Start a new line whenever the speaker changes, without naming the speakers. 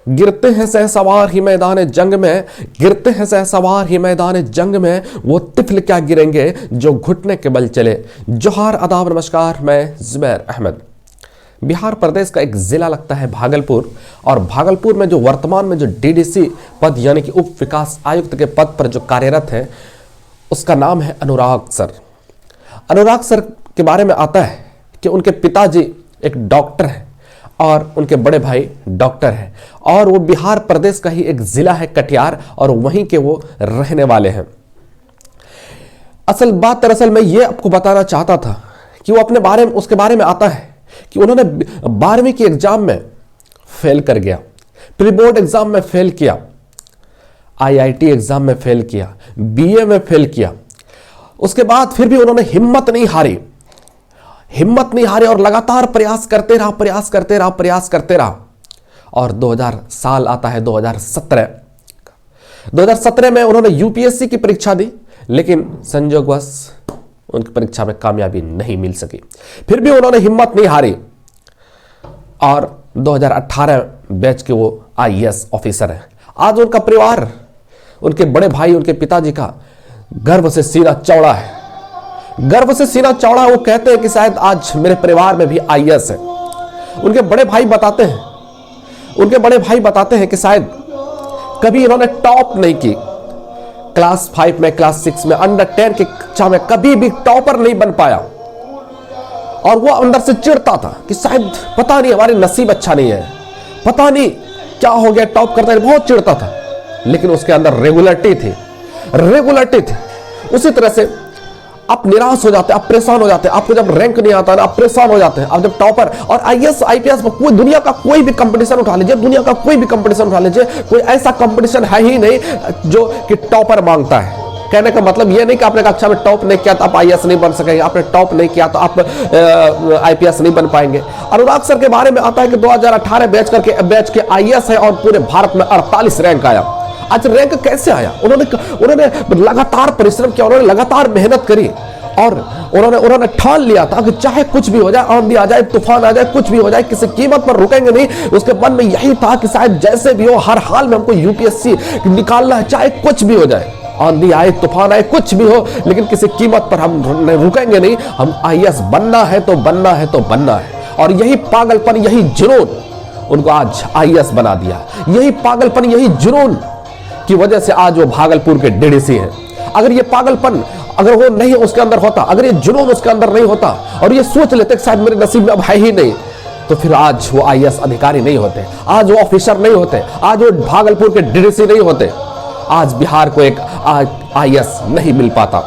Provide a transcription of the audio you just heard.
गिरते हैं सहसवार ही मैदान जंग में, गिरते हैं सहसवार ही मैदान जंग में, वो तिफल क्या गिरेंगे जो घुटने के बल चले। जोहार आदाब नमस्कार, मैं जुबैर अहमद। बिहार प्रदेश का एक जिला लगता है भागलपुर, और भागलपुर में जो वर्तमान में जो डीडीसी पद यानी कि उप विकास आयुक्त के पद पर जो कार्यरत है उसका नाम है अनुराग सर। अनुराग सर के बारे में आता है कि उनके पिताजी एक डॉक्टर हैं और उनके बड़े भाई डॉक्टर हैं, और वो बिहार प्रदेश का ही एक जिला है कटिहार, और वहीं के वो रहने वाले हैं। असल बात दरअसल मैं ये आपको बताना चाहता था कि वो अपने बारे में, उसके बारे में आता है कि उन्होंने 12वीं की एग्जाम में फेल कर गया, प्री बोर्ड एग्जाम में फेल किया, आईआईटी एग्जाम में फेल किया, बीए में फेल किया। उसके बाद फिर भी उन्होंने हिम्मत नहीं हारी और लगातार प्रयास करते रहा। और 2000 साल आता है 2017 में उन्होंने यूपीएससी की परीक्षा दी, लेकिन संयोगवश उनकी परीक्षा में कामयाबी नहीं मिल सकी। फिर भी उन्होंने हिम्मत नहीं हारी और 2018 बैच के वो आईएएस ऑफिसर हैं। आज उनका परिवार, उनके बड़े भाई, उनके पिताजी का गर्व से सीना चौड़ा है, गर्व से सीना चौड़ा। वो कहते हैं कि शायद आज मेरे परिवार में भी आईएएस है। उनके बड़े भाई बताते हैं कि शायद कभी इन्होंने टॉप नहीं की, क्लास 5 में, क्लास 6 में, अंडर 10 की कक्षा में कभी भी टॉपर नहीं बन पाया, और वो अंदर से चिढ़ता था कि शायद पता नहीं हमारे नसीब अच्छा नहीं है, पता नहीं क्या हो गया, टॉप करता नहीं, बहुत चिढ़ता था। लेकिन उसके अंदर रेगुलरिटी थी। उसी तरह से आप निराश हो जाते हैं, आप परेशान हो जाते हैं। आपको जब रैंक नहीं आता ना, आप परेशान हो जाते हैं। आप जब टॉपर और आईएएस आईपीएस में कोई दुनिया का कोई भी कंपटीशन उठा लीजिए, कोई ऐसा कंपटीशन है ही नहीं जो कि टॉपर मांगता है। कहने का मतलब ये नहीं कि आपने कक्षा में टॉप नहीं किया तो आप आईएएस नहीं बन सकेंगे, आपने टॉप नहीं किया तो आप आईपीएस नहीं बन पाएंगे। अनुराग सर के बारे में आता है कि 2018 बैच के आईएएस है और पूरे भारत में 48 रैंक आया। आज रैंक कैसे आया? उन्होंने लगातार परिश्रम किया, उन्होंने लगातार मेहनत करी, और उन्होंने ठान लिया था कि चाहे कुछ भी हो जाए, आंधी आ जाए, तूफान आ जाए, कुछ भी हो जाए, किसी कीमत पर रुकेंगे नहीं। उसके मन में यही था कि शायद जैसे भी हो, हर हाल में हमको यूपीएससी निकालना है, चाहे कुछ भी हो जाए, आंधी आए, तूफान आए, कुछ भी हो, लेकिन किसी कीमत पर हम रुकेंगे नहीं। हम आईएएस बनना है तो बनना है। और यही पागलपन, यही जुनून उनको आज आईएएस बना दिया। यही पागलपन, यही जुनून की वजह से आज वो भागलपुर के डीडीसी हैं। अगर ये पागलपन अगर वो नहीं उसके अंदर होता, अगर ये जुनून उसके अंदर नहीं होता, और ये सोच लेते कि शायद मेरे नसीब में अब है ही नहीं, तो फिर आज वो आईएएस अधिकारी नहीं होते, आज वो ऑफिसर नहीं होते, आज वो भागलपुर के डीडीसी नहीं होते, आज बिहार को एक आईएएस नहीं मिल पाता।